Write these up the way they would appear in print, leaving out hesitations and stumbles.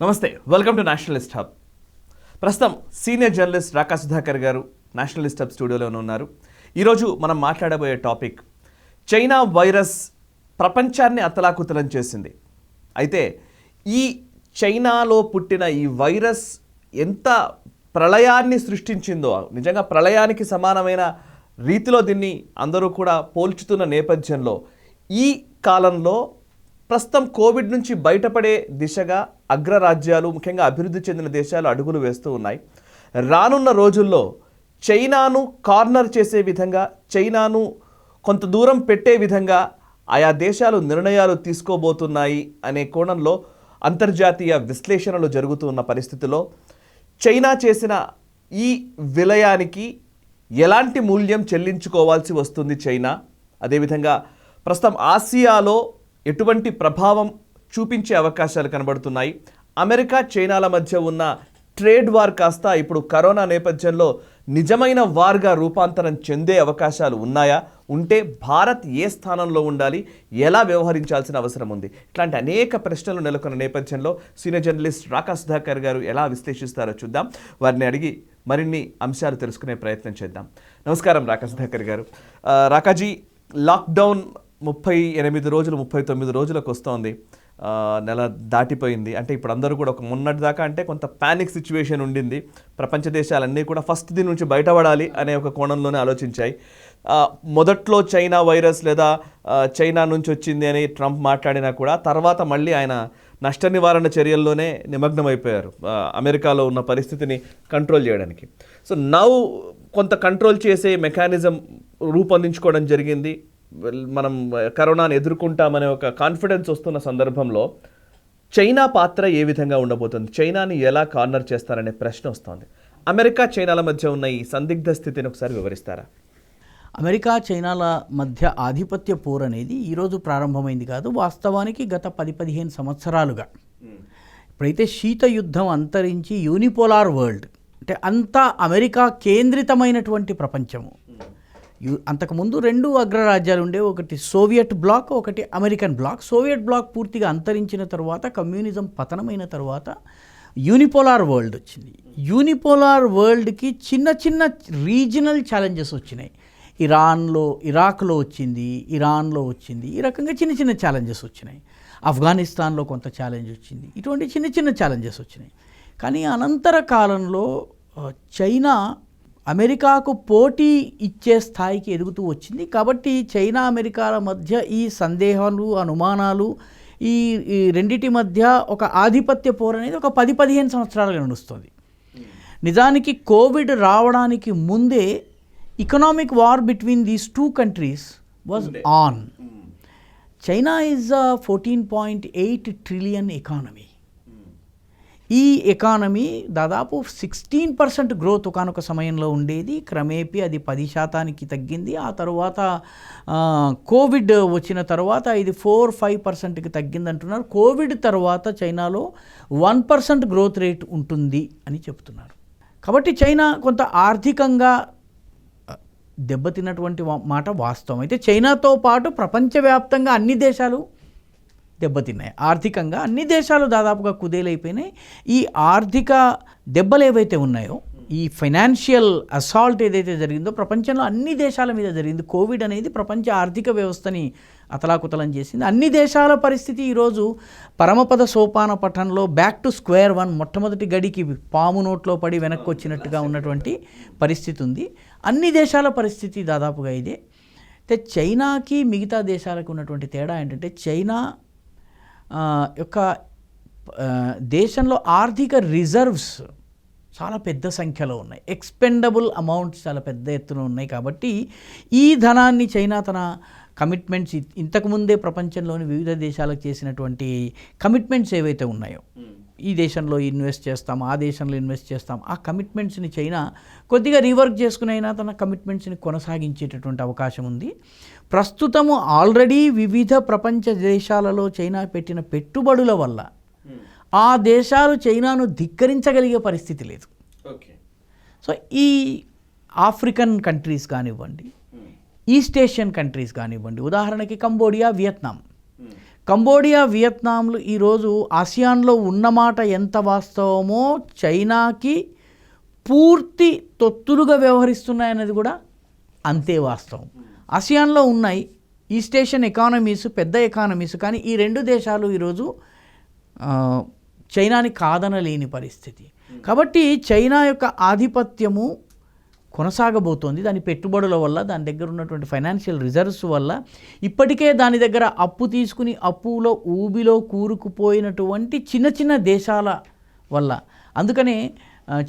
నమస్తే, welcome to Nationalist hub. ప్రస్తుతం senior journalist రాకా సుధాకర్ గారు నేషనలిస్ట్ హబ్ స్టూడియోలోనే ఉన్నారు. ఈరోజు మనం మాట్లాడబోయే టాపిక్ చైనా వైరస్ ప్రపంచాన్ని అతలాకుతలం చేసింది. అయితే ఈ చైనాలో పుట్టిన ఈ వైరస్ ఎంత ప్రళయాన్ని సృష్టించిందో, నిజంగా ప్రళయానికి సమానమైన రీతిలో దీన్ని అందరూ కూడా పోల్చుతున్న నేపథ్యంలో ఈ కాలంలో ప్రస్తుతం కోవిడ్ నుంచి బయటపడే దిశగా అగ్రరాజ్యాలు, ముఖ్యంగా అభివృద్ధి చెందిన దేశాలు అడుగులు వేస్తూ ఉన్నాయి. రానున్న రోజుల్లో చైనాను కార్నర్ చేసే విధంగా, చైనాను కొంత దూరం పెట్టే విధంగా ఆయా దేశాలు నిర్ణయాలు తీసుకోబోతున్నాయి అనే కోణంలో అంతర్జాతీయ విశ్లేషణలు జరుగుతూ ఉన్న పరిస్థితిలో చైనా చేసిన ఈ విలయానికి ఎలాంటి మూల్యం చెల్లించుకోవాల్సి వస్తుంది చైనా, అదేవిధంగా ప్రస్తుతం ఆసియాలో ఎటువంటి ప్రభావం చూపించే అవకాశాలు కనబడుతున్నాయి. అమెరికా చైనాల మధ్య ఉన్న ట్రేడ్ వార్ కాస్త ఇప్పుడు కరోనా నేపథ్యంలో నిజమైన వార్గా రూపాంతరం చెందే అవకాశాలు ఉన్నాయా? ఉంటే భారత్ ఏ స్థానంలో ఉండాలి, ఎలా వ్యవహరించాల్సిన అవసరం ఉంది? ఇట్లాంటి అనేక ప్రశ్నలు నెలకొన్న నేపథ్యంలో సీనియర్ జర్నలిస్ట్ రాకా సుధాకర్ గారు ఎలా విశ్లేషిస్తారో చూద్దాం. వారిని అడిగి మరిన్ని అంశాలు తెలుసుకునే ప్రయత్నం చేద్దాం. నమస్కారం రాకా సుధాకర్ గారు. రాకాజీ, లాక్డౌన్ 38 రోజులు 39 రోజులకు వస్తోంది. నెల దాటిపోయింది. అంటే ఇప్పుడు అందరూ కూడా ఒక మొన్నటి దాకా అంటే కొంత ప్యానిక్ సిచ్యువేషన్ ఉండింది. ప్రపంచ దేశాలన్నీ కూడా ఫస్ట్ దీని నుంచి బయటపడాలి అనే ఒక కోణంలోనే ఆలోచించాయి. మొదట్లో చైనా వైరస్ లేదా చైనా నుంచి వచ్చింది అని ట్రంప్ మాట్లాడినా కూడా తర్వాత మళ్ళీ ఆయన నష్ట నివారణ చర్యల్లోనే నిమగ్నమైపోయారు, అమెరికాలో ఉన్న పరిస్థితిని కంట్రోల్ చేయడానికి. సో నౌ కొంత కంట్రోల్ చేసే మెకానిజం రూపొందించుకోవడం జరిగింది. మనం కరోనాను ఎదుర్కొంటామనే ఒక కాన్ఫిడెన్స్ వస్తున్న సందర్భంలో చైనా పాత్ర ఏ విధంగా ఉండబోతుంది, చైనాని ఎలా కార్నర్ చేస్తారనే ప్రశ్న వస్తుంది. అమెరికా చైనాల మధ్య ఉన్న ఈ సందిగ్ధ స్థితిని ఒకసారి వివరిస్తారా? అమెరికా చైనాల మధ్య ఆధిపత్య పోరు అనేది ఈరోజు ప్రారంభమైంది కాదు. వాస్తవానికి గత 10-15 సంవత్సరాలుగా ఇప్పుడైతే శీత యుద్ధం అంతరించి యూనిపోలార్ వరల్డ్, అంటే అంతా అమెరికా కేంద్రితమైనటువంటి ప్రపంచము. అంతకుముందు 2 అగ్రరాజ్యాలు ఉండే, ఒకటి సోవియట్ బ్లాక్, ఒకటి అమెరికన్ బ్లాక్. సోవియట్ బ్లాక్ పూర్తిగా అంతరించిన తర్వాత, కమ్యూనిజం పతనమైన తర్వాత యూనిపోలార్ వరల్డ్ వచ్చింది. యూనిపోలార్ వరల్డ్కి చిన్న చిన్న రీజనల్ ఛాలెంజెస్ వచ్చినాయి. ఇరాక్లో వచ్చింది, ఇరాన్లో వచ్చింది. ఈ రకంగా చిన్న చిన్న ఛాలెంజెస్ వచ్చినాయి. ఆఫ్ఘనిస్తాన్లో కొంత ఛాలెంజ్ వచ్చింది. ఇటువంటి చిన్న చిన్న ఛాలెంజెస్ వచ్చినాయి. కానీ అనంతర కాలంలో చైనా అమెరికాకు పోటీ ఇచ్చే స్థాయికి ఎదుగుతూ వచ్చింది. కాబట్టి చైనా అమెరికాల మధ్య ఈ సందేహాలు, అనుమానాలు, ఈ రెండిటి మధ్య ఒక ఆధిపత్య పోరు అనేది ఒక 10-15 సంవత్సరాలుగా నడుస్తుంది. నిజానికి కోవిడ్ రావడానికి ముందే economic war between these two countries was on. China is a 14.8 trillion economy. ఈ ఎకానమీ దాదాపు 16% గ్రోత్ ఒకనొక సమయంలో ఉండేది. క్రమేపీ అది 10% తగ్గింది. ఆ తర్వాత కోవిడ్ వచ్చిన తర్వాత ఇది 4-5%కి తగ్గింది అంటున్నారు. కోవిడ్ తర్వాత చైనాలో 1% గ్రోత్ రేట్ ఉంటుంది అని చెప్తున్నారు. కాబట్టి చైనా కొంత ఆర్థికంగా దెబ్బతిన్నటువంటి మాట వాస్తవం. అయితే చైనాతో పాటు ప్రపంచవ్యాప్తంగా అన్ని దేశాలు దెబ్బతిన్నాయి. ఆర్థికంగా అన్ని దేశాలు దాదాపుగా కుదేలైపోయినాయి. ఈ ఆర్థిక దెబ్బలు ఏవైతే ఉన్నాయో, ఈ ఫైనాన్షియల్ అసాల్ట్ ఏదైతే జరిగిందో ప్రపంచంలో అన్ని దేశాల మీద జరిగింది. కోవిడ్ అనేది ప్రపంచ ఆర్థిక వ్యవస్థని అతలాకుతలం చేసింది. అన్ని దేశాల పరిస్థితి ఈరోజు పరమపద సోపాన పఠంలో బ్యాక్ టు స్క్వేర్ వన్, మొట్టమొదటి గడికి పాము నోట్లో పడి వెనక్కి వచ్చినట్టుగా ఉన్నటువంటి పరిస్థితి ఉంది. అన్ని దేశాల పరిస్థితి దాదాపుగా ఇదే. అయితే చైనాకి మిగతా దేశాలకు ఉన్నటువంటి తేడా ఏంటంటే, చైనా యొక్క దేశంలో ఆర్థిక రిజర్వ్స్ చాలా పెద్ద సంఖ్యలో ఉన్నాయి. ఎక్స్పెండబుల్ అమౌంట్స్ చాలా పెద్ద ఎత్తున ఉన్నాయి. కాబట్టి ఈ ధనాన్ని చైనా తన కమిట్మెంట్స్, ఇంతకుముందే ప్రపంచంలోని వివిధ దేశాలకు చేసినటువంటి కమిట్మెంట్స్ ఏవైతే ఉన్నాయో, ఈ దేశంలో ఇన్వెస్ట్ చేస్తాం, ఆ దేశంలో ఇన్వెస్ట్ చేస్తాం, ఆ కమిట్మెంట్స్ని చైనా కొద్దిగా రీవర్క్ చేసుకునైనా తన కమిట్మెంట్స్ని కొనసాగించేటటువంటి అవకాశం ఉంది. ప్రస్తుతము ఆల్రెడీ వివిధ ప్రపంచ దేశాలలో చైనా పెట్టిన పెట్టుబడుల వల్ల ఆ దేశాలు చైనాను ధిక్కరించగలిగే పరిస్థితి లేదు. సో ఈ ఆఫ్రికన్ కంట్రీస్ కానివ్వండి, ఈస్ట్ ఏషియన్ కంట్రీస్ కానివ్వండి, ఉదాహరణకి కంబోడియా, వియత్నాం. కంబోడియా, వియత్నాంలు ఈరోజు ఆసియాన్లో ఉన్నమాట ఎంత వాస్తవమో చైనాకి పూర్తి తొత్తులుగా వ్యవహరిస్తున్నాయన్నది కూడా అంతే వాస్తవం. ఆసియాన్లో ఉన్నాయి ఈస్ట్ ఏషియన్ ఎకానమీస్, పెద్ద ఎకానమీస్, కానీ ఈ రెండు దేశాలు ఈరోజు చైనాని కాదనలేని పరిస్థితి. కాబట్టి చైనా యొక్క ఆధిపత్యము కొనసాగబోతోంది. దాని పెట్టుబడుల వల్ల, దాని దగ్గర ఉన్నటువంటి ఫైనాన్షియల్ రిజర్వ్స్ వల్ల, ఇప్పటికే దాని దగ్గర అప్పు తీసుకుని అప్పులో ఊబిలో కూరుకుపోయినటువంటి చిన్న చిన్న దేశాల వల్ల. అందుకనే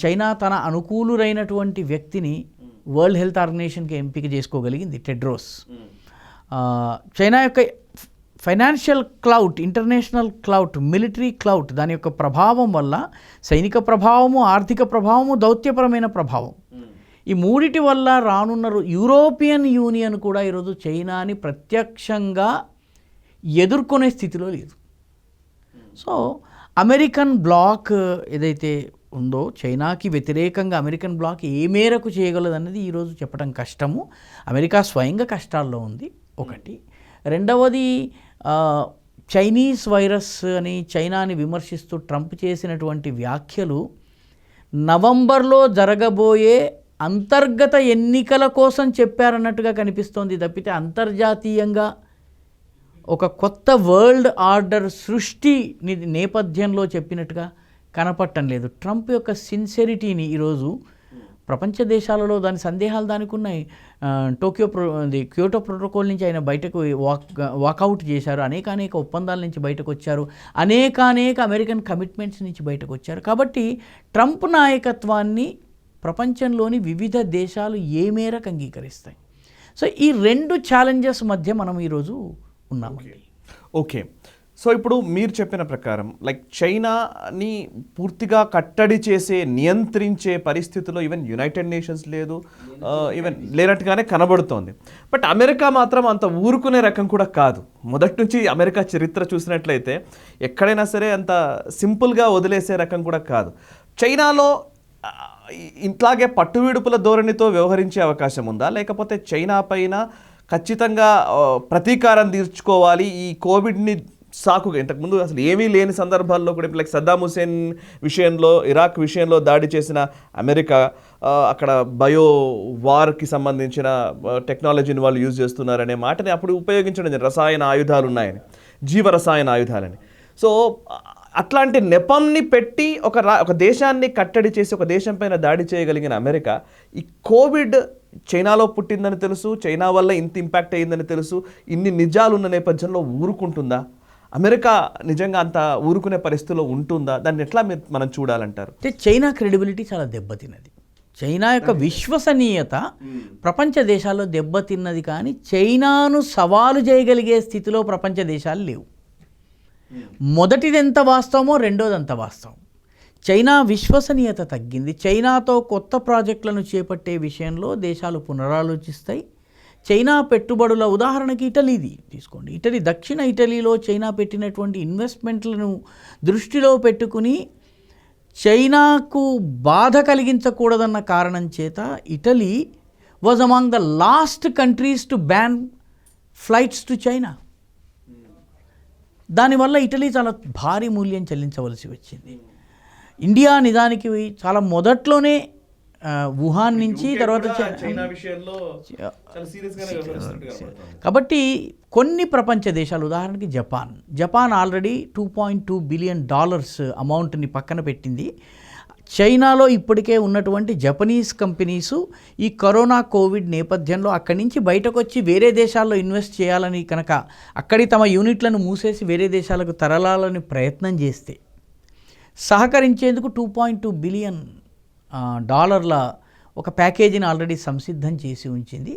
చైనా తన అనుకూలురైనటువంటి వ్యక్తిని వరల్డ్ హెల్త్ ఆర్గనైజేషన్కి ఎంపిక చేసుకోగలిగింది, టెడ్రోస్. చైనా యొక్క financial clout, international clout, military clout, దాని యొక్క ప్రభావం వల్ల, సైనిక ప్రభావము, ఆర్థిక ప్రభావము, దౌత్యపరమైన ప్రభావం, ఈ మూడిటి వల్ల రానున్న యూరోపియన్ యూనియన్ కూడా ఈరోజు చైనాని ప్రత్యక్షంగా ఎదుర్కొనే స్థితిలో లేదు. సో అమెరికన్ బ్లాక్ ఏదైతే ఉందో, చైనాకి వ్యతిరేకంగా అమెరికన్ బ్లాక్ ఏ మేరకు చేయగలదన్నది ఈరోజు చెప్పడం కష్టము. అమెరికా స్వయంగా కష్టాల్లో ఉంది ఒకటి. రెండవది, చైనీస్ వైరస్ అని చైనాని విమర్శిస్తూ ట్రంప్ చేసినటువంటి వ్యాఖ్యలు నవంబర్లో జరగబోయే అంతర్గత ఎన్నికల కోసం చెప్పారన్నట్టుగా కనిపిస్తోంది తప్పితే అంతర్జాతీయంగా ఒక కొత్త వరల్డ్ ఆర్డర్ సృష్టి నేపథ్యంలో చెప్పినట్టుగా కనపడటం లేదు. ట్రంప్ యొక్క సిన్సియరిటీని ఈరోజు ప్రపంచ దేశాలలో దాని సందేహాలు దానికి ఉన్నాయి. క్యోటో ప్రోటోకాల్ నుంచి ఆయన బయటకు వాకౌట్ చేశారు, అనేక ఒప్పందాల నుంచి బయటకు వచ్చారు, అనేక అమెరికన్ కమిట్మెంట్స్ నుంచి బయటకు వచ్చారు. కాబట్టి ట్రంప్ నాయకత్వాన్ని ప్రపంచంలోని వివిధ దేశాలు ఏ మేరకు అంగీకరిస్తాయి? సో ఈ రెండు ఛాలెంజెస్ మధ్య మనం ఈరోజు ఉన్నామండి. ఓకే, సో ఇప్పుడు మీరు చెప్పిన ప్రకారం చైనాని పూర్తిగా కట్టడి చేసే, నియంత్రించే పరిస్థితిలో ఈవెన్ యునైటెడ్ నేషన్స్ లేదు, ఈవెన్ లేనట్టుగానే కనబడుతోంది. బట్ అమెరికా మాత్రం అంత ఊరుకునే రకం కూడా కాదు. మొదటి నుంచి అమెరికా చరిత్ర చూసినట్లయితే ఎక్కడైనా సరే అంత సింపుల్గా వదిలేసే రకం కూడా కాదు. చైనాలో ఇట్లాగే పట్టువిడుపుల ధోరణితో వ్యవహరించే అవకాశం ఉందా, లేకపోతే చైనా పైన ఖచ్చితంగా ప్రతీకారం తీర్చుకోవాలి ఈ కోవిడ్ని సాకుగా? ఇంతకుముందు అసలు ఏమీ లేని సందర్భాల్లో కూడా ఇప్పుడు సద్దాం హుసేన్ విషయంలో, ఇరాక్ విషయంలో దాడి చేసిన అమెరికా అక్కడ బయో వార్కి సంబంధించిన టెక్నాలజీని వాళ్ళు యూజ్ చేస్తున్నారనే మాటని అప్పుడు ఉపయోగించడం, రసాయన ఆయుధాలు ఉన్నాయని, జీవరసాయన ఆయుధాలని. సో అట్లాంటి నెపంని పెట్టి ఒక దేశాన్ని కట్టడి చేసి ఒక దేశం పైన దాడి చేయగలిగిన అమెరికా ఈ కోవిడ్ చైనాలో పుట్టిందని తెలుసు, చైనా వల్ల ఇంత ఇంపాక్ట్ అయ్యిందని తెలుసు, ఇన్ని నిజాలున్న నేపథ్యంలో ఊరుకుంటుందా? అమెరికా నిజంగా అంత ఊరుకునే పరిస్థితిలో ఉంటుందా? దాన్ని ఎట్లా మనం చూడాలంటారు? చైనా క్రెడిబిలిటీ చాలా దెబ్బతిన్నది. చైనా యొక్క విశ్వసనీయత ప్రపంచ దేశాల్లో దెబ్బతిన్నది. కానీ చైనాను సవాలు చేయగలిగే స్థితిలో ప్రపంచ దేశాలు లేవు. మొదటిది ఎంత వాస్తవమో రెండోది అంత వాస్తవం. చైనా విశ్వసనీయత తగ్గింది. చైనాతో కొత్త ప్రాజెక్టులను చేపట్టే విషయంలో దేశాలు పునరాలోచిస్తాయి. చైనా పెట్టుబడుల, ఉదాహరణకి ఇటలీది తీసుకోండి. దక్షిణ ఇటలీలో చైనా పెట్టినటువంటి ఇన్వెస్ట్మెంట్లను దృష్టిలో పెట్టుకుని చైనాకు బాధ కలిగించకూడదన్న కారణం చేత Italy was among the last countries to ban flights to China. దానివల్ల ఇటలీ చాలా భారీ మూల్యం చెల్లించవలసి వచ్చింది. ఇండియా నిజానికి చాలా మొదట్లోనే వుహాన్ నుంచి తర్వాత కాబట్టి కొన్ని ప్రపంచ దేశాలు, ఉదాహరణకి జపాన్ ఆల్రెడీ $2.2 బిలియన్ అమౌంట్ని పక్కన పెట్టింది. చైనాలో ఇప్పటికే ఉన్నటువంటి జపనీస్ కంపెనీసు ఈ కరోనా కోవిడ్ నేపథ్యంలో అక్కడి నుంచి బయటకు వచ్చి వేరే దేశాల్లో ఇన్వెస్ట్ చేయాలని కనుక అక్కడి తమ యూనిట్లను మూసేసి వేరే దేశాలకు తరలాలని ప్రయత్నం చేస్తే సహకరించేందుకు $2.2 బిలియన్ ఒక ప్యాకేజీని ఆల్రెడీ సంసిద్ధం చేసి ఉంచింది.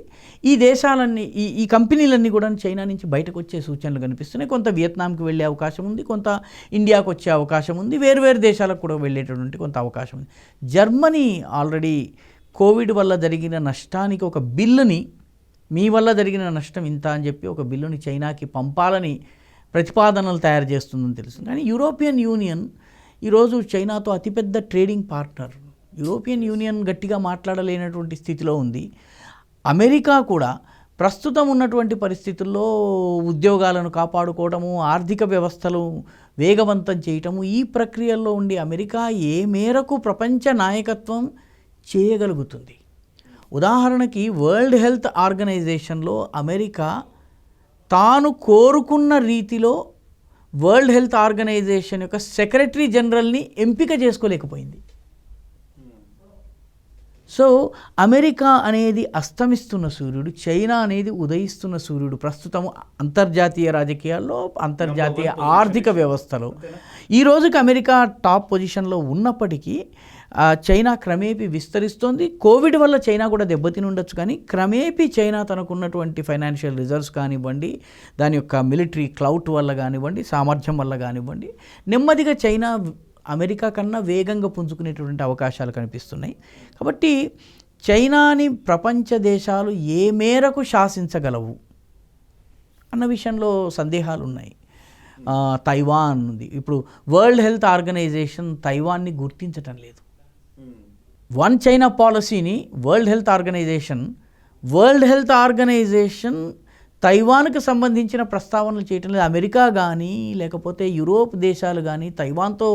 ఈ దేశాలన్నీ, ఈ కంపెనీలన్నీ కూడా చైనా నుంచి బయటకు వచ్చే సూచనలు కనిపిస్తున్నాయి. కొంత వియత్నాంకి వెళ్ళే అవకాశం ఉంది, కొంత ఇండియాకు వచ్చే అవకాశం ఉంది, వేరు దేశాలకు కూడా వెళ్ళేటటువంటి కొంత అవకాశం ఉంది. జర్మనీ ఆల్రెడీ కోవిడ్ వల్ల జరిగిన నష్టానికి ఒక బిల్లుని, మీ వల్ల జరిగిన నష్టం ఇంత అని చెప్పి ఒక బిల్లుని చైనాకి పంపాలని ప్రతిపాదనలు తయారు చేస్తుందని తెలుస్తుంది. కానీ యూరోపియన్ యూనియన్ ఈరోజు చైనాతో అతిపెద్ద ట్రేడింగ్ పార్ట్నర్. యూరోపియన్ యూనియన్ గట్టిగా మాట్లాడలేనటువంటి స్థితిలో ఉంది. అమెరికా కూడా ప్రస్తుతం ఉన్నటువంటి పరిస్థితుల్లో ఉద్యోగాలను కాపాడుకోవడము, ఆర్థిక వ్యవస్థలు వేగవంతం చేయటము, ఈ ప్రక్రియల్లో ఉండి అమెరికా ఏ మేరకు ప్రపంచ నాయకత్వం చేయగలుగుతుంది. ఉదాహరణకి వరల్డ్ హెల్త్ ఆర్గనైజేషన్లో అమెరికా తాను కోరుకున్న రీతిలో వరల్డ్ హెల్త్ ఆర్గనైజేషన్ యొక్క సెక్రటరీ జనరల్ని ఎంపిక చేసుకోలేకపోయింది. సో అమెరికా అనేది అస్తమిస్తున్న సూర్యుడు, చైనా అనేది ఉదయిస్తున్న సూర్యుడు. ప్రస్తుతం అంతర్జాతీయ రాజకీయాల్లో, అంతర్జాతీయ ఆర్థిక వ్యవస్థలో ఈ రోజుకి అమెరికా టాప్ పొజిషన్లో ఉన్నప్పటికీ చైనా క్రమేపీ విస్తరిస్తోంది. కోవిడ్ వల్ల చైనా కూడా దెబ్బతిని ఉండొచ్చు, కానీ క్రమేపీ చైనా తనకున్నటువంటి ఫైనాన్షియల్ రిజర్వ్స్ కానివ్వండి, దాని యొక్క మిలిటరీ క్లౌట్ వల్ల కానివ్వండి, సామర్థ్యం వల్ల కానివ్వండి, నెమ్మదిగా చైనా అమెరికా కన్నా వేగంగా పుంజుకునేటువంటి అవకాశాలు కనిపిస్తున్నాయి. కాబట్టి చైనాని ప్రపంచ దేశాలు ఏ మేరకు శాసించగలవు అన్న విషయంలో సందేహాలు ఉన్నాయి. తైవాన్ ఉంది. ఇప్పుడు వరల్డ్ హెల్త్ ఆర్గనైజేషన్ తైవాన్ని గుర్తించటం లేదు. వన్ చైనా పాలసీని వరల్డ్ హెల్త్ ఆర్గనైజేషన్ తైవాన్కు సంబంధించిన ప్రస్తావనలు చేయటం లేదు. అమెరికా కానీ లేకపోతే యూరోప్ దేశాలు కానీ, తైవాన్తో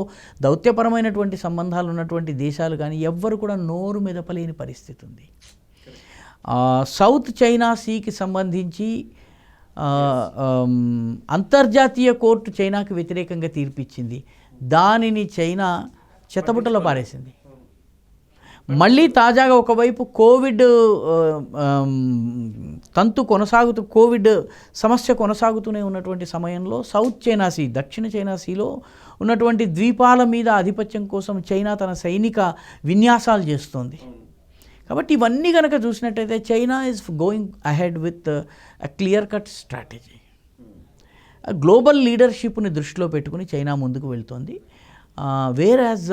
దౌత్యపరమైనటువంటి సంబంధాలు ఉన్నటువంటి దేశాలు కానీ ఎవ్వరు కూడా నోరు మెదపలేని పరిస్థితి ఉంది. సౌత్ చైనా సీకి సంబంధించి అంతర్జాతీయ కోర్టు చైనాకు వ్యతిరేకంగా తీర్పిచ్చింది. దానిని చైనా చెత్తబుట్టలో పారేసింది. మళ్ళీ తాజాగా ఒకవైపు కోవిడ్ కోవిడ్ సమస్య కొనసాగుతూనే ఉన్నటువంటి సమయంలో సౌత్ చైనా సీ, దక్షిణ చైనా సీలో ఉన్నటువంటి ద్వీపాల మీద ఆధిపత్యం కోసం చైనా తన సైనిక విన్యాసాలు చేస్తోంది. కాబట్టి ఇవన్నీ కనుక చూసినట్టయితే China is going ahead with a clear cut strategy. Global లీడర్షిప్ని దృష్టిలో పెట్టుకుని చైనా ముందుకు వెళ్తోంది. వేరాజ్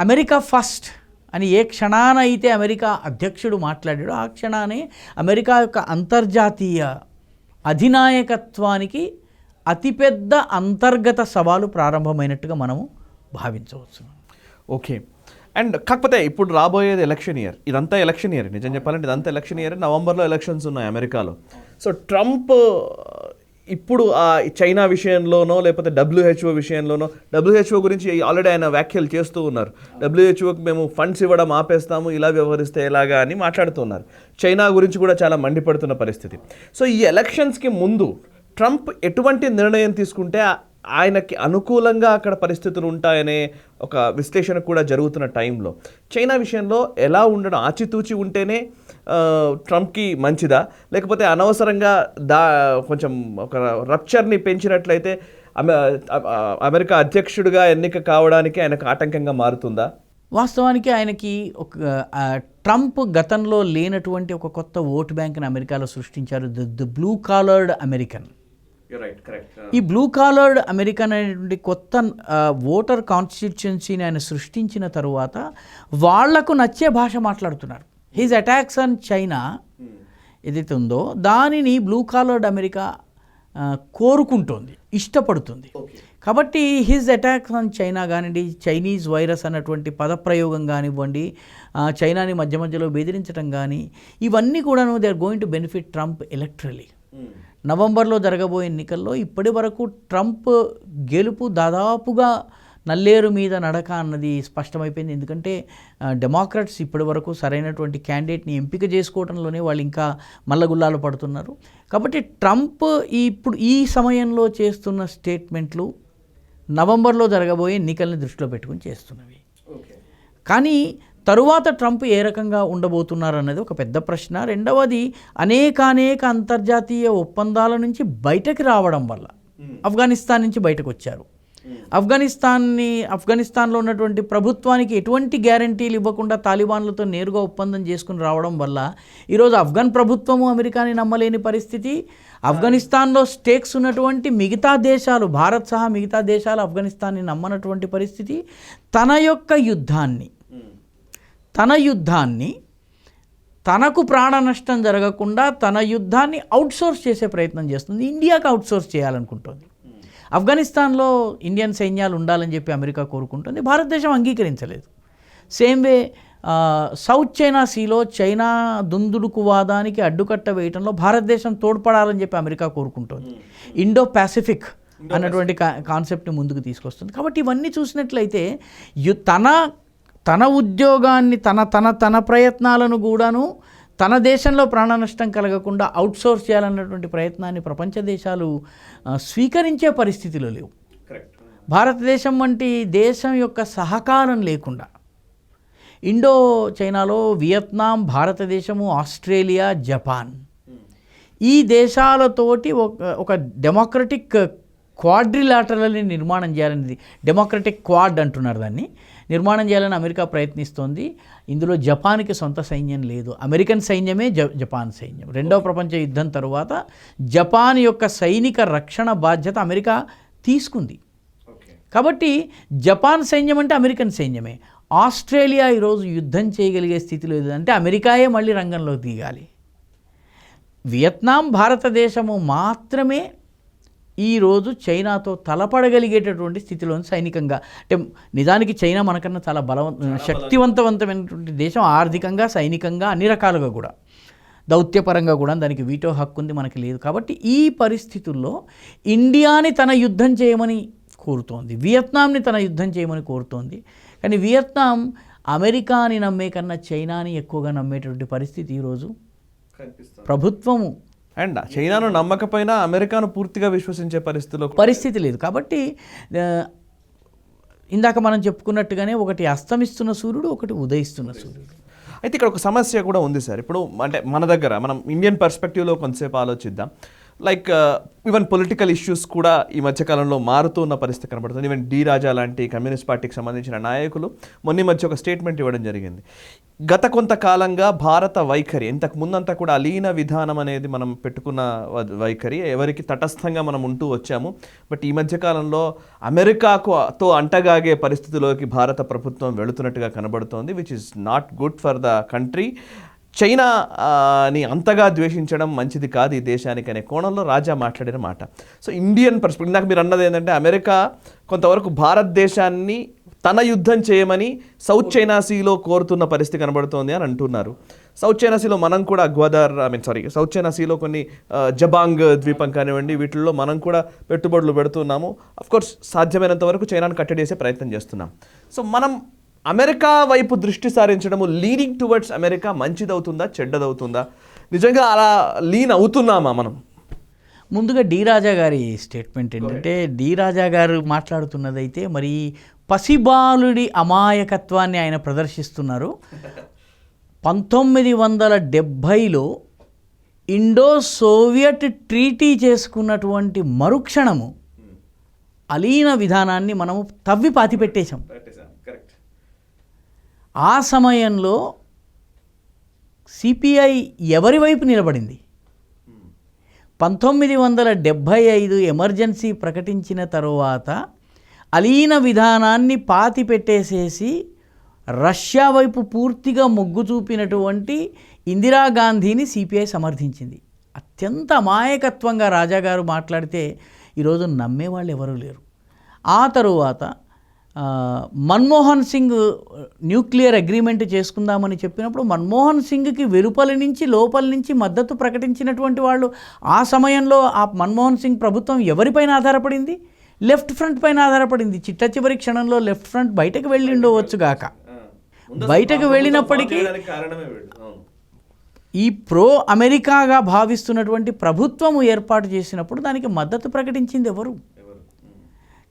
అమెరికా ఫస్ట్ అని ఏ క్షణాన అయితే అమెరికా అధ్యక్షుడు మాట్లాడాడో ఆ క్షణానే అమెరికా యొక్క అంతర్జాతీయ అధినాయకత్వానికి అతిపెద్ద అంతర్గత సవాలు ప్రారంభమైనట్టుగా మనము భావించవచ్చు. ఓకే. అండ్ కాకపోతే ఇప్పుడు రాబోయేది ఎలక్షన్ ఇయర్, ఇదంతా ఎలక్షన్ ఇయర్. నిజం చెప్పాలంటే ఇదంతా ఎలక్షన్ ఇయర్. నవంబర్లో ఎలక్షన్స్ ఉన్నాయి అమెరికాలో. సో ట్రంప్ ఇప్పుడు ఆ చైనా విషయంలోనో లేకపోతే WHO విషయంలోనో, WHO గురించి ఆల్రెడీ ఆయన వ్యాఖ్యలు చేస్తూ ఉన్నారు. WHOకి మేము ఫండ్స్ ఇవ్వడం ఆపేస్తాము, ఇలా వ్యవహరిస్తే ఎలాగా అని మాట్లాడుతున్నారు. చైనా గురించి కూడా చాలా మండిపడుతున్న పరిస్థితి. సో ఈ ఎలక్షన్స్కి ముందు ట్రంప్ ఎటువంటి నిర్ణయం తీసుకుంటే ఆయనకి అనుకూలంగా అక్కడ పరిస్థితులు ఉంటాయనే ఒక విశ్లేషణ కూడా జరుగుతున్న టైంలో చైనా విషయంలో ఎలా ఉండడం, ఆచితూచి ఉంటేనే ట్రంప్కి మంచిదా, లేకపోతే అనవసరంగా కొంచెం ఒక రప్చర్ని పెంచినట్లయితే అమెరికా అధ్యక్షుడిగా ఎన్నిక కావడానికి ఆయనకు ఆటంకంగా మారుతుందా? వాస్తవానికి ఆయనకి ట్రంప్ గతంలో లేనటువంటి ఒక కొత్త ఓటు బ్యాంక్ని అమెరికాలో సృష్టించారు, ది బ్లూ కాలర్డ్ అమెరికన్. ఈ బ్లూ కాలర్డ్ అమెరికన్ అనేటువంటి కొత్త ఓటర్ కాన్స్టిట్యుయెన్సీని ఆయన సృష్టించిన తరువాత వాళ్లకు నచ్చే భాష మాట్లాడుతున్నారు. హిజ్ అటాక్స్ ఆన్ చైనా ఏదైతే ఉందో దానిని బ్లూ కాలర్డ్ అమెరికా కోరుకుంటోంది, ఇష్టపడుతుంది. కాబట్టి హిజ్ అటాక్స్ ఆన్ చైనా కానివ్వండి, చైనీస్ వైరస్ అన్నటువంటి పదప్రయోగం కానివ్వండి, చైనాని మధ్య మధ్యలో బెదిరించడం కానీ, ఇవన్నీ కూడాను they are going to benefit Trump electorally. నవంబర్లో జరగబోయే ఎన్నికల్లో ఇప్పటి వరకు ట్రంప్ గెలుపు దాదాపుగా నల్లేరు మీద నడక అన్నది స్పష్టమైపోయింది. ఎందుకంటే డెమోక్రాట్స్ ఇప్పటి వరకు సరైనటువంటి క్యాండిడేట్ని ఎంపిక చేసుకోవడంలోనే వాళ్ళు ఇంకా మల్లగుల్లాలు పడుతున్నారు. కాబట్టి ట్రంప్ ఇప్పుడు ఈ సమయంలో చేస్తున్న స్టేట్మెంట్లు నవంబర్లో జరగబోయే ఎన్నికల్ని దృష్టిలో పెట్టుకుని చేస్తున్నవి. కానీ తరువాత ట్రంప్ ఏ రకంగా ఉండబోతున్నారు అన్నది ఒక పెద్ద ప్రశ్న. రెండవది, అనేక అంతర్జాతీయ ఒప్పందాల నుంచి బయటకు రావడం వల్ల ఆఫ్ఘనిస్తాన్ నుంచి బయటకు వచ్చారు. ఆఫ్ఘనిస్తాన్లో ఉన్నటువంటి ప్రభుత్వానికి ఎటువంటి గ్యారంటీలు ఇవ్వకుండా తాలిబాన్లతో నేరుగా ఒప్పందం చేసుకుని రావడం వల్ల ఈరోజు ఆఫ్ఘన్ ప్రభుత్వము అమెరికాని నమ్మలేని పరిస్థితి. ఆఫ్ఘనిస్తాన్లో స్టేక్స్ ఉన్నటువంటి మిగతా దేశాలు, భారత్ సహా మిగతా దేశాలు ఆఫ్ఘనిస్తాన్ని నమ్మనటువంటి పరిస్థితి. తన యుద్ధాన్ని తనకు ప్రాణ నష్టం జరగకుండా తన యుద్ధాన్ని అవుట్సోర్స్ చేసే ప్రయత్నం చేస్తుంది. ఇండియాకి అవుట్సోర్స్ చేయాలనుకుంటుంది. ఆఫ్ఘనిస్తాన్లో ఇండియన్ సైన్యాలు ఉండాలని చెప్పి అమెరికా కోరుకుంటుంది, భారతదేశం అంగీకరించలేదు. సేమ్ వే సౌత్ చైనా సీలో చైనా దుందుడుకువాదానికి అడ్డుకట్ట వేయటంలో భారతదేశం తోడ్పడాలని చెప్పి అమెరికా కోరుకుంటోంది. ఇండో పాసిఫిక్ అన్నటువంటి కాన్సెప్ట్ని ముందుకు తీసుకొస్తుంది. కాబట్టి ఇవన్నీ చూసినట్లయితే తన ఉద్యోగాన్ని తన ప్రయత్నాలను కూడాను తన దేశంలో ప్రాణ నష్టం కలగకుండా అవుట్సోర్స్ చేయాలన్నటువంటి ప్రయత్నాన్ని ప్రపంచ దేశాలు స్వీకరించే పరిస్థితిలో లేవు. భారతదేశం వంటి దేశం యొక్క సహకారం లేకుండా ఇండో చైనాలో వియత్నాం, భారతదేశము, ఆస్ట్రేలియా, జపాన్ ఈ దేశాలతోటి ఒక డెమోక్రటిక్ క్వాడ్రిలాటరల్ని నిర్మాణం చేయాలనేది, డెమోక్రటిక్ క్వాడ్ అంటున్నారు దాన్ని, నిర్మాణం చేయాలని అమెరికా ప్రయత్నిస్తోంది. ఇందులో జపాన్కి సొంత సైన్యం లేదు. అమెరికన్ సైన్యమే జపాన్ సైన్యం. రెండవ ప్రపంచ యుద్ధం తరువాత జపాన్ యొక్క సైనిక రక్షణ బాధ్యత అమెరికా తీసుకుంది. కాబట్టి జపాన్ సైన్యం అంటే అమెరికన్ సైన్యమే. ఆస్ట్రేలియా ఈరోజు యుద్ధం చేయగలిగే స్థితిలో అంటే అమెరికాయే మళ్ళీ రంగంలోకి దిగాలి. వియత్నాం, భారతదేశము మాత్రమే ఈరోజు చైనాతో తలపడగలిగేటటువంటి స్థితిలో సైనికంగా. అంటే నిజానికి చైనా మనకన్నా చాలా శక్తివంతమైనటువంటి దేశం, ఆర్థికంగా, సైనికంగా, అన్ని రకాలుగా కూడా, దౌత్యపరంగా కూడా. దానికి వీటో హక్కు ఉంది, మనకి లేదు. కాబట్టి ఈ పరిస్థితుల్లో ఇండియాని తన యుద్ధం చేయమని కోరుతోంది, వియత్నాంని తన యుద్ధం చేయమని కోరుతోంది. కానీ వియత్నాం అమెరికాని నమ్మే కన్నా చైనాని ఎక్కువగా నమ్మేటటువంటి పరిస్థితి ఈరోజు ప్రభుత్వము. అండ్ చైనాను నమ్మకపోయినా అమెరికాను పూర్తిగా విశ్వసించే పరిస్థితి లేదు. కాబట్టి ఇందాక మనం చెప్పుకున్నట్టుగానే ఒకటి అస్తమిస్తున్న సూర్యుడు, ఒకటి ఉదయిస్తున్న సూర్యుడు. అయితే ఇక్కడ ఒక సమస్య కూడా ఉంది సార్. ఇప్పుడు అంటే మన దగ్గర మనం ఇండియన్ పర్స్పెక్టివ్లో కొంతసేపు ఆలోచిద్దాం. లైక్ ఈవెన్ పొలిటికల్ ఇష్యూస్ కూడా ఈ మధ్యకాలంలో మారుతూ ఉన్న పరిస్థితి కనబడుతుంది. ఈవెన్ డి రాజా లాంటి కమ్యూనిస్ట్ పార్టీకి సంబంధించిన నాయకులు మొన్న మధ్య ఒక స్టేట్మెంట్ ఇవ్వడం జరిగింది. గత కొంతకాలంగా భారత వైఖరి, ఇంతకు ముందంతా కూడా అలీన విధానం అనేది మనం పెట్టుకున్న వైఖరి, ఎవరికి తటస్థంగా మనం ఉంటూ వచ్చాము. బట్ ఈ మధ్యకాలంలో అమెరికాతో అంటగాగే పరిస్థితిలోకి భారత ప్రభుత్వం వెళుతున్నట్టుగా కనబడుతోంది, which is not good for the country. చైనాని అంతగా ద్వేషించడం మంచిది కాదు ఈ దేశానికి అనే కోణంలో రాజా మాట్లాడిన మాట. సో ఇండియన్ పర్స్పెక్టివ్, ఇందాక మీరు అన్నది ఏంటంటే అమెరికా కొంతవరకు భారతదేశాన్ని తన యుద్ధం చేయమని సౌత్ చైనా సీలో కోరుతున్న పరిస్థితి కనబడుతోంది అని అంటున్నారు. సౌత్ చైనా సీలో మనం కూడా సౌత్ చైనా సీలో కొన్ని జబాంగ్ ద్వీపం కానివ్వండి, వీటిల్లో మనం కూడా పెట్టుబడులు పెడుతున్నాము. అఫ్కోర్స్ సాధ్యమైనంత వరకు చైనాను కట్టడి చేసే ప్రయత్నం చేస్తున్నాం. సో మనం అమెరికా వైపు దృష్టి సారించడము, లీనింగ్ టువర్డ్స్ అమెరికా మంచిదవుతుందా చెడ్డదవుతుందా? నిజంగా అలా లీన్ అవుతున్నామా మనం? ముందుగా డి రాజా గారి స్టేట్మెంట్ ఏంటంటే, డి రాజా గారు మాట్లాడుతున్నదైతే మరి పసిబాలుడి అమాయకత్వాన్ని ఆయన ప్రదర్శిస్తున్నారు. 1970లో ఇండో సోవియట్ ట్రీటీ చేసుకున్నటువంటి మరుక్షణము అలీన విధానాన్ని మనము తవ్వి పాతిపెట్టేశాం. ఆ సమయంలో సిపిఐ ఎవరి వైపు నిలబడింది? 1975 ఎమర్జెన్సీ ప్రకటించిన తరువాత అలీన విధానాన్ని పాతిపెట్టేసేసి రష్యా వైపు పూర్తిగా మొగ్గు చూపినటువంటి ఇందిరాగాంధీని సిపిఐ సమర్థించింది. అత్యంత అమాయకత్వంగా రాజాగారు మాట్లాడితే ఈరోజు నమ్మేవాళ్ళు ఎవరూ లేరు. ఆ తరువాత మన్మోహన్ సింగ్ న్యూక్లియర్ అగ్రిమెంట్ చేసుకుందామని చెప్పినప్పుడు మన్మోహన్ సింగ్కి వెలుపలి నుంచి లోపలి నుంచి మద్దతు ప్రకటించినటువంటి వాళ్ళు ఆ సమయంలో ఆ మన్మోహన్ సింగ్ ప్రభుత్వం ఎవరిపైన ఆధారపడింది? లెఫ్ట్ ఫ్రంట్ పైన ఆధారపడింది. చిట్ట చివరి క్షణంలో లెఫ్ట్ ఫ్రంట్ బయటకు వెళ్ళిండవచ్చుగాక. బయటకు వెళ్ళినప్పటికీ ఈ ప్రో అమెరికాగా భావిస్తున్నటువంటి ప్రభుత్వము ఏర్పాటు చేసినప్పుడు దానికి మద్దతు ప్రకటించింది ఎవరు?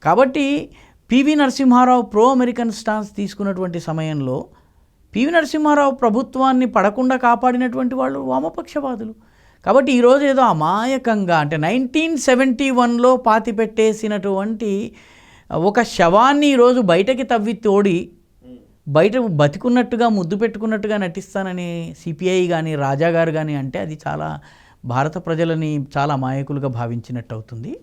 కాబట్టి PV Narasimha Rao pro American stance తీసుకున్నటువంటి సమయంలో పివి నరసింహారావు ప్రభుత్వాన్ని పడకుండా కాపాడినటువంటి వాళ్ళు వామపక్షవాదులు. కాబట్టి ఈరోజు ఏదో అమాయకంగా అంటే 1971లో పాతిపెట్టేసినటువంటి ఒక శవాన్ని ఈరోజు బయటకి తవ్వి తోడి బయట బతికున్నట్టుగా ముద్దు పెట్టుకున్నట్టుగా నటిస్తానని సిపిఐ కానీ రాజా గారు కానీ అంటే అది చాలా భారత ప్రజలని చాలా అమాయకులుగా భావించినట్టు అవుతుంది.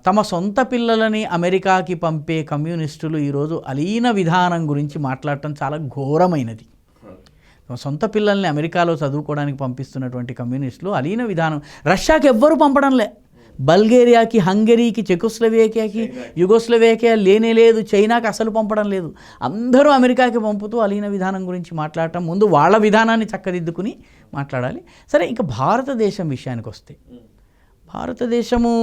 తమ సొంత పిల్లలని అమెరికాకి పంపే కమ్యూనిస్టులు ఈరోజు అలీన విధానం గురించి మాట్లాడటం చాలా ఘోరమైనది. తమ సొంత పిల్లల్ని అమెరికాలో చదువుకోవడానికి పంపిస్తున్నటువంటి కమ్యూనిస్టులు అలీన విధానం, రష్యాకి ఎవ్వరూ పంపడంలే. బల్గేరియాకి, హంగరీకి, చెకోస్లోవేకియాకి, యుగోస్లోవేకియా లేనే లేదు, చైనాకి అసలు పంపడం లేదు. అందరూ అమెరికాకి పంపుతూ అలీన విధానం గురించి మాట్లాడటం, ముందు వాళ్ళ విధానాన్ని చక్కదిద్దుకుని మాట్లాడాలి. సరే, ఇంకా భారతదేశం విషయానికి వస్తే, భారతదేశము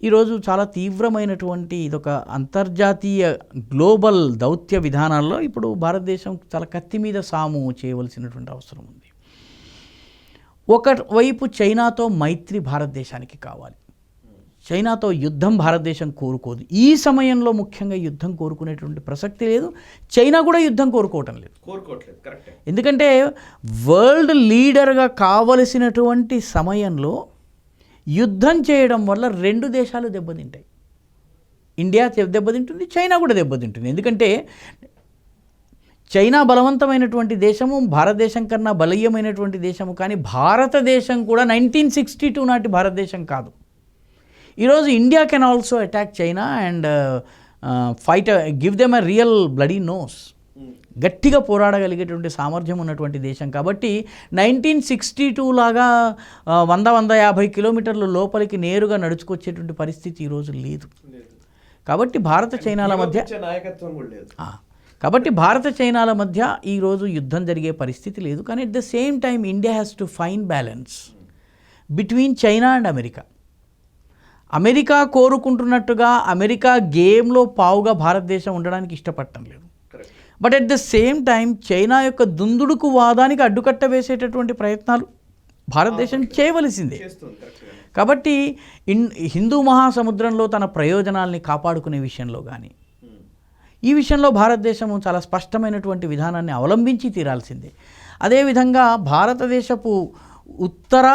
ఈరోజు చాలా తీవ్రమైనటువంటి ఇదొక అంతర్జాతీయ గ్లోబల్ దౌత్య విధానాల్లో ఇప్పుడు భారతదేశం చాలా కత్తి మీద సాము చేయవలసినటువంటి అవసరం ఉంది. ఒకవైపు చైనాతో మైత్రి భారతదేశానికి కావాలి, చైనాతో యుద్ధం భారతదేశం కోరుకోదు. ఈ సమయంలో ముఖ్యంగా యుద్ధం కోరుకునేటువంటి ప్రసక్తి లేదు, చైనా కూడా యుద్ధం కోరుకోవటం లేదు. ఎందుకంటే వరల్డ్ లీడర్గా కావలసినటువంటి సమయంలో యుద్ధం చేయడం వల్ల రెండు దేశాలు దెబ్బతింటాయి. ఇండియా దెబ్బతింటుంది, చైనా కూడా దెబ్బతింటుంది. ఎందుకంటే చైనా బలవంతమైనటువంటి దేశము, భారతదేశం కన్నా బలీయమైనటువంటి దేశము. కానీ భారతదేశం కూడా 1962 నాటి భారతదేశం కాదు. ఈరోజు India can also attack China and fight, give them a real bloody nose. గట్టిగా పోరాడగలిగేటువంటి సామర్థ్యం ఉన్నటువంటి దేశం. కాబట్టి 1962 లాగా 100-150 కిలోమీటర్ల లోపలికి నేరుగా నడుచుకొచ్చేటువంటి పరిస్థితి ఈరోజు లేదు. కాబట్టి భారత చైనాల మధ్య ఈరోజు యుద్ధం జరిగే పరిస్థితి లేదు. కానీ at the same time India has to find balance between China and America. America కోరుకుంటున్నట్టుగా అమెరికా గేమ్లో పావుగా భారతదేశం ఉండడానికి ఇష్టపడటం లేదు. But at the same time China యొక్క దుందుడుకు వాదానికి అడ్డుకట్ట వేసేటటువంటి ప్రయత్నాలు భారతదేశం చేయవలసిందే. కాబట్టి హిందూ మహాసముద్రంలో తన ప్రయోజనాల్ని కాపాడుకునే విషయంలో కానీ, ఈ విషయంలో భారతదేశము చాలా స్పష్టమైనటువంటి విధానాన్ని అవలంబించి తీరాల్సిందే. అదేవిధంగా భారతదేశపు ఉత్తర,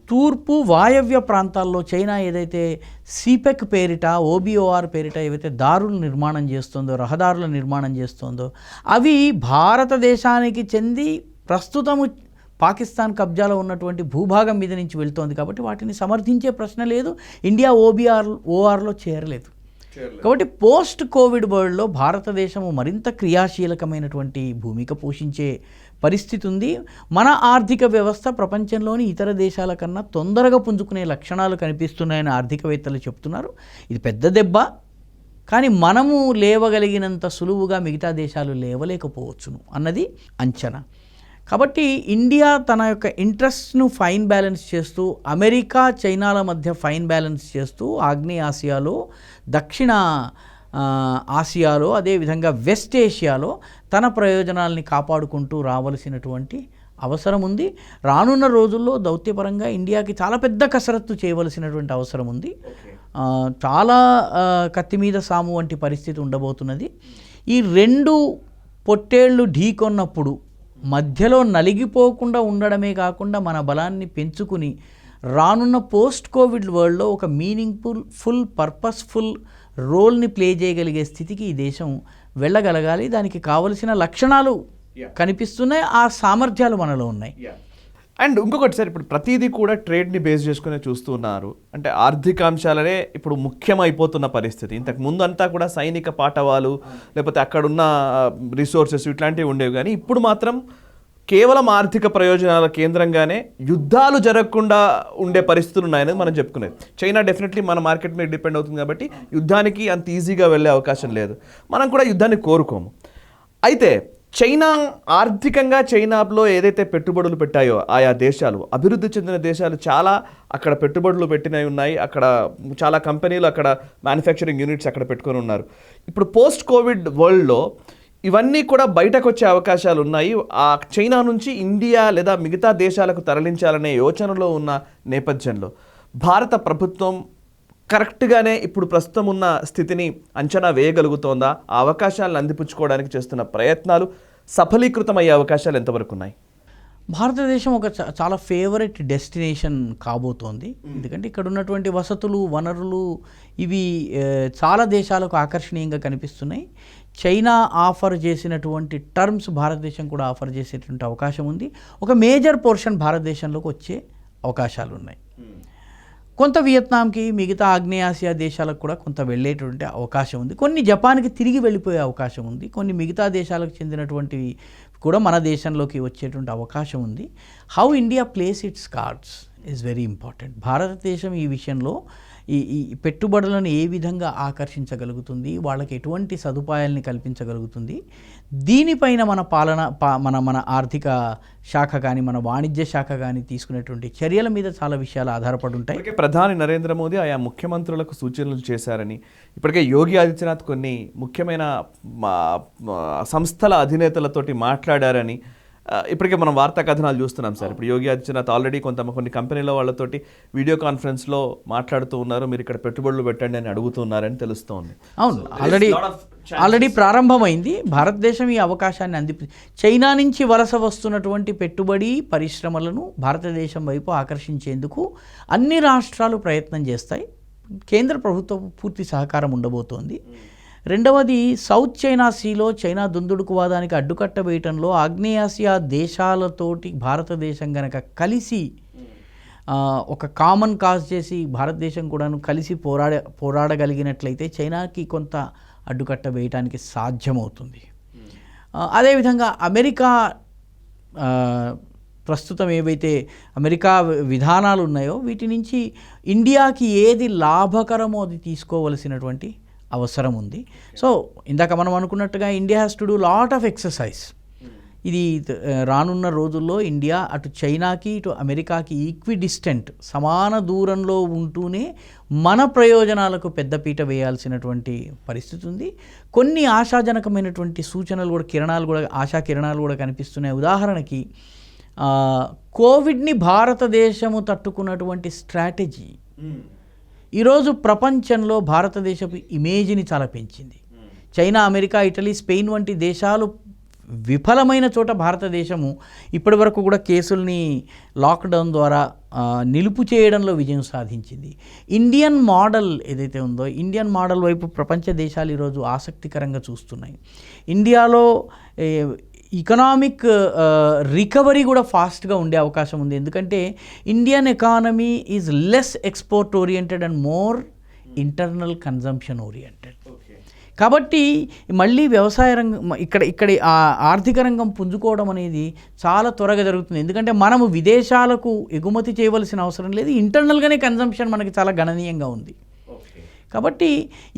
తూర్పు, వాయవ్య ప్రాంతాల్లో చైనా ఏదైతే సిపెక్ పేరిట, ఓబిఓఆర్ పేరిట ఏవైతే దారులు నిర్మాణం చేస్తుందో, రహదారుల నిర్మాణం చేస్తుందో, అవి భారతదేశానికి చెంది ప్రస్తుతము పాకిస్తాన్ కబ్జాలో ఉన్నటువంటి భూభాగం మీద నుంచి వెళ్తోంది. కాబట్టి వాటిని సమర్థించే ప్రశ్న లేదు. ఇండియా ఓఆర్లో చేరలేదు. కాబట్టి పోస్ట్ కోవిడ్ వరల్డ్లో భారతదేశము మరింత క్రియాశీలకమైనటువంటి భూమిక పోషించే పరిస్థితి ఉంది. మన ఆర్థిక వ్యవస్థ ప్రపంచంలోని ఇతర దేశాల కన్నా తొందరగా పుంజుకునే లక్షణాలు కనిపిస్తున్నాయని ఆర్థికవేత్తలు చెప్తున్నారు. ఇది పెద్ద దెబ్బ, కానీ మనము లేవగలిగినంత సులువుగా మిగతా దేశాలు లేవలేకపోవచ్చును అన్నది అంచనా. కాబట్టి ఇండియా తన యొక్క ఇంట్రెస్ట్ను ఫైన్ బ్యాలెన్స్ చేస్తూ, అమెరికా చైనాల మధ్య ఫైన్ బ్యాలెన్స్ చేస్తూ, ఆగ్నేయ ఆసియాలో, దక్షిణ ఆసియాలో, అదేవిధంగా వెస్ట్ ఏషియాలో తన ప్రయోజనాల్ని కాపాడుకుంటూ రావలసినటువంటి అవసరం ఉంది. రానున్న రోజుల్లో దౌత్యపరంగా ఇండియాకి చాలా పెద్ద కసరత్తు చేయవలసినటువంటి అవసరం ఉంది. చాలా కత్తి మీద సాము వంటి పరిస్థితి ఉండబోతున్నది. ఈ రెండు పొట్టేళ్ళు ఢీకొన్నప్పుడు మధ్యలో నలిగిపోకుండా ఉండడమే కాకుండా మన బలాన్ని పెంచుకుని రానున్న పోస్ట్ కోవిడ్ వరల్డ్లో ఒక మీనింగ్ఫుల్ పర్పస్ఫుల్ రోల్ని ప్లే చేయగలిగే స్థితికి ఈ దేశం వెళ్ళగలగాలి. దానికి కావలసిన లక్షణాలు కనిపిస్తున్నాయి, ఆ సామర్థ్యాలు మనలో ఉన్నాయి. అండ్ ఇంకొకటి సార్, ఇప్పుడు ప్రతిదీ కూడా ట్రేడ్ని బేస్ చేసుకునే చూస్తున్నారు. అంటే ఆర్థిక అంశాలనే ఇప్పుడు ముఖ్యమైపోతున్న పరిస్థితి. ఇంతకు ముందు అంతా కూడా సైనిక పాఠవాలు, లేకపోతే అక్కడున్న రిసోర్సెస్ ఇట్లాంటివి ఉండేవి. కానీ ఇప్పుడు మాత్రం కేవలం ఆర్థిక ప్రయోజనాల కేంద్రంగానే యుద్ధాలు జరగకుండా ఉండే పరిస్థితులు ఉన్నాయని మనం చెప్పుకునేది. చైనా డెఫినెట్లీ మన మార్కెట్ మీద డిపెండ్ అవుతుంది కాబట్టి యుద్ధానికి అంత ఈజీగా వెళ్ళే అవకాశం లేదు. మనం కూడా యుద్ధాన్ని కోరుకోము. అయితే చైనా ఆర్థికంగా, చైనాలో ఏదైతే పెట్టుబడులు పెట్టాయో ఆయా దేశాలు, అభివృద్ధి చెందిన దేశాలు చాలా అక్కడ పెట్టుబడులు పెట్టినవి ఉన్నాయి. అక్కడ చాలా కంపెనీలు, అక్కడ మ్యానుఫ్యాక్చరింగ్ యూనిట్స్ అక్కడ పెట్టుకొని ఉన్నారు. ఇప్పుడు పోస్ట్ కోవిడ్ వరల్డ్లో ఇవన్నీ కూడా బయటకు వచ్చే అవకాశాలు ఉన్నాయి. ఆ చైనా నుంచి ఇండియా లేదా మిగతా దేశాలకు తరలించాలనే యోచనలో ఉన్న నేపథ్యంలో భారత ప్రభుత్వం కరెక్ట్గానే ఇప్పుడు ప్రస్తుతం ఉన్న స్థితిని అంచనా వేయగలుగుతోందా? ఆ అవకాశాలను అందిపుచ్చుకోవడానికి చేస్తున్న ప్రయత్నాలు సఫలీకృతమయ్యే అవకాశాలు ఎంతవరకు ఉన్నాయి? భారతదేశం ఒక చాలా ఫేవరెట్ డెస్టినేషన్ కాబోతోంది. ఎందుకంటే ఇక్కడ ఉన్నటువంటి వసతులు, వనరులు ఇవి చాలా దేశాలకు ఆకర్షణీయంగా కనిపిస్తున్నాయి. చైనా ఆఫర్ చేసినటువంటి టర్మ్స్ భారతదేశం కూడా ఆఫర్ చేసేటువంటి అవకాశం ఉంది. ఒక మేజర్ పోర్షన్ భారతదేశంలోకి వచ్చే అవకాశాలు ఉన్నాయి. కొంత వియత్నాంకి, మిగతా ఆగ్నేయాసియా దేశాలకు కూడా కొంత వెళ్ళేటువంటి అవకాశం ఉంది. కొన్ని జపాన్కి తిరిగి వెళ్ళిపోయే అవకాశం ఉంది. కొన్ని మిగతా దేశాలకు చెందినటువంటివి కూడా మన దేశంలోకి వచ్చేటువంటి అవకాశం ఉంది. How India place it's cards, is very important. భారతదేశం ఈ విషయంలో ఈ పెట్టుబడులను ఏ విధంగా ఆకర్షించగలుగుతుంది, వాళ్ళకి ఎటువంటి సదుపాయాల్ని కల్పించగలుగుతుంది, దీనిపైన మన మన ఆర్థిక శాఖ కానీ మన వాణిజ్య శాఖ కానీ తీసుకునేటువంటి చర్యల మీద చాలా విషయాలు ఆధారపడి ఉంటాయి. ఇప్పటికే ప్రధాని నరేంద్ర మోదీ ఆయా ముఖ్యమంత్రులకు సూచనలు చేశారని, ఇప్పటికే యోగి ఆదిత్యనాథ్ కొన్ని ముఖ్యమైన సంస్థల అధినేతలతోటి మాట్లాడారని ఇప్పటికే మనం వార్తా కథనాలు చూస్తున్నాం సార్. ఇప్పుడు యోగి ఆదిత్యనాథ్ ఆల్రెడీ కొన్ని కంపెనీల వాళ్ళతోటి వీడియో కాన్ఫరెన్స్లో మాట్లాడుతూ ఉన్నారు, మీరు ఇక్కడ పెట్టుబడులు పెట్టండి అని అడుగుతున్నారని తెలుస్తోంది. అవును, ఆల్రెడీ ప్రారంభమైంది. భారతదేశం ఈ అవకాశాన్ని చైనా నుంచి వలస వస్తున్నటువంటి పెట్టుబడి పరిశ్రమలను భారతదేశం వైపు ఆకర్షించేందుకు అన్ని రాష్ట్రాలు ప్రయత్నం చేస్తాయి. కేంద్ర ప్రభుత్వం పూర్తి సహకారం ఉండబోతోంది. రెండవది, సౌత్ చైనా సీలో చైనా దుందుడుకువాదానికి అడ్డుకట్ట వేయటంలో ఆగ్నేయాసియా దేశాలతోటి భారతదేశం గనక కలిసి ఒక కామన్ కాజ్ చేసి భారతదేశం కూడాను కలిసి పోరాడగలిగినట్లయితే చైనాకి కొంత అడ్డుకట్ట వేయటానికి సాధ్యమవుతుంది. అదేవిధంగా అమెరికా ప్రస్తుతం ఏవైతే అమెరికా విధానాలు ఉన్నాయో వీటి నుంచి ఇండియాకి ఏది లాభకరమో అది తీసుకోవలసినటువంటి అవసరం ఉంది. సో ఇందాక మనం అనుకున్నట్టుగా India has to do lot of exercise. ఇది రానున్న రోజుల్లో ఇండియా అటు చైనాకి ఇటు అమెరికాకి ఈక్విడిస్టెంట్ సమాన దూరంలో ఉంటూనే మన ప్రయోజనాలకు పెద్దపీట వేయాల్సినటువంటి పరిస్థితి ఉంది. కొన్ని ఆశాజనకమైనటువంటి సూచనలు కూడా ఆశా కిరణాలు కూడా కనిపిస్తున్నాయి. ఉదాహరణకి కోవిడ్ని భారతదేశము తట్టుకున్నటువంటి స్ట్రాటజీ ఈరోజు ప్రపంచంలో భారతదేశపు ఇమేజ్ని చాలా పెంచింది. చైనా, అమెరికా, ఇటలీ, స్పెయిన్ వంటి దేశాలు విఫలమైన చోట భారతదేశము ఇప్పటి వరకు కూడా కేసుల్ని లాక్డౌన్ ద్వారా నిలుపు చేయడంలో విజయం సాధించింది. ఇండియన్ మోడల్ ఏదైతే ఉందో ఇండియన్ మోడల్ వైపు ప్రపంచ దేశాలు ఈరోజు ఆసక్తికరంగా చూస్తున్నాయి. ఇండియాలో ఇకనామిక్ రికవరీ కూడా ఫాస్ట్గా ఉండే అవకాశం ఉంది. ఎందుకంటే Indian economy is less export oriented and more internal consumption oriented. కాబట్టి మళ్ళీ వ్యవసాయ రంగం ఇక్కడ ఆర్థిక రంగం పుంజుకోవడం అనేది చాలా త్వరగా జరుగుతుంది. ఎందుకంటే మనము విదేశాలకు ఎగుమతి చేయవలసిన అవసరం లేదు, ఇంటర్నల్గానే కన్జంప్షన్ మనకి చాలా గణనీయంగా ఉంది. కాబట్టి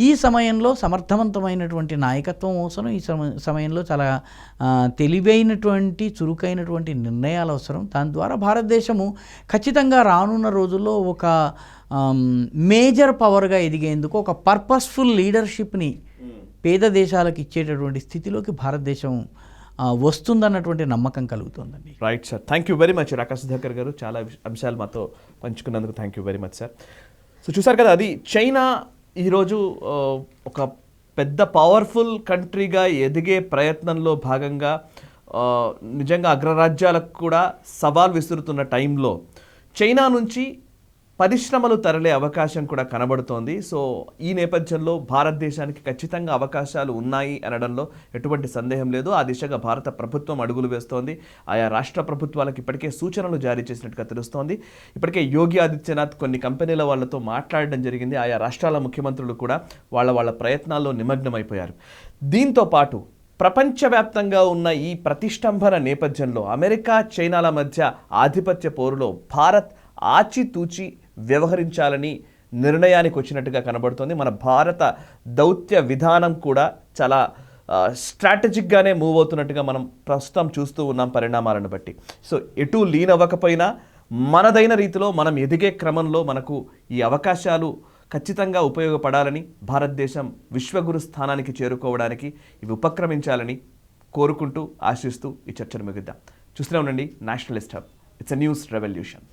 ఈ సమయంలో సమర్థవంతమైనటువంటి నాయకత్వం అవసరం. ఈ సమయంలో చాలా తెలివైనటువంటి చురుకైనటువంటి నిర్ణయాలు అవసరం. దాని ద్వారా భారతదేశము ఖచ్చితంగా రానున్న రోజుల్లో ఒక మేజర్ పవర్గా ఎదిగేందుకు ఒక పర్పస్ఫుల్ లీడర్షిప్ని పేద దేశాలకు ఇచ్చేటటువంటి స్థితిలోకి భారతదేశం వస్తుందన్నటువంటి నమ్మకం కలుగుతుందండి. Right sir, thank you very much Raka Sudhakar garu. చాలా అంశాలు మాతో పంచుకున్నందుకు thank you very much sir. So చూసారు కదా, అది చైనా ఈరోజు ఒక పెద్ద పవర్ఫుల్ కంట్రీగా ఎదిగే ప్రయత్నంలో భాగంగా నిజంగా అగ్రరాజ్యాలకు కూడా సవాల్ విసురుతున్న టైంలో చైనా నుంచి పరిశ్రమలు తరలే అవకాశం కూడా కనబడుతోంది. సో ఈ నేపథ్యంలో భారతదేశానికి ఖచ్చితంగా అవకాశాలు ఉన్నాయి అనడంలో ఎటువంటి సందేహం లేదు. ఆ దిశగా భారత ప్రభుత్వం అడుగులు వేస్తోంది. ఆయా రాష్ట్ర ప్రభుత్వాలకు ఇప్పటికే సూచనలు జారీ చేసినట్టుగా తెలుస్తోంది. ఇప్పటికే యోగి ఆదిత్యనాథ్ కొన్ని కంపెనీల వాళ్ళతో మాట్లాడడం జరిగింది. ఆయా రాష్ట్రాల ముఖ్యమంత్రులు కూడా వాళ్ళ ప్రయత్నాల్లో నిమగ్నమైపోయారు. దీంతో పాటు ప్రపంచవ్యాప్తంగా ఉన్న ఈ ప్రతిష్టంభన నేపథ్యంలో అమెరికా, చైనాల మధ్య ఆధిపత్య పోరులో భారత్ ఆచితూచి వ్యవహరించాలని నిర్ణయానికి వచ్చినట్టుగా కనబడుతోంది. మన భారత దౌత్య విధానం కూడా చాలా స్ట్రాటజిక్గానే మూవ్ అవుతున్నట్టుగా మనం ప్రస్తుతం చూస్తూ ఉన్నాం పరిణామాలను బట్టి. సో ఎటు లీనవ్వకపోయినా మనదైన రీతిలో మనం ఎదిగే క్రమంలో మనకు ఈ అవకాశాలు ఖచ్చితంగా ఉపయోగపడాలని, భారతదేశం విశ్వగురు స్థానానికి చేరుకోవడానికి ఇవి ఉపక్రమించాలని కోరుకుంటూ ఆశిస్తూ ఈ చర్చను ముగిద్దాం. చూస్తూనే ఉండండి Nationalist hub. It's a news revolution.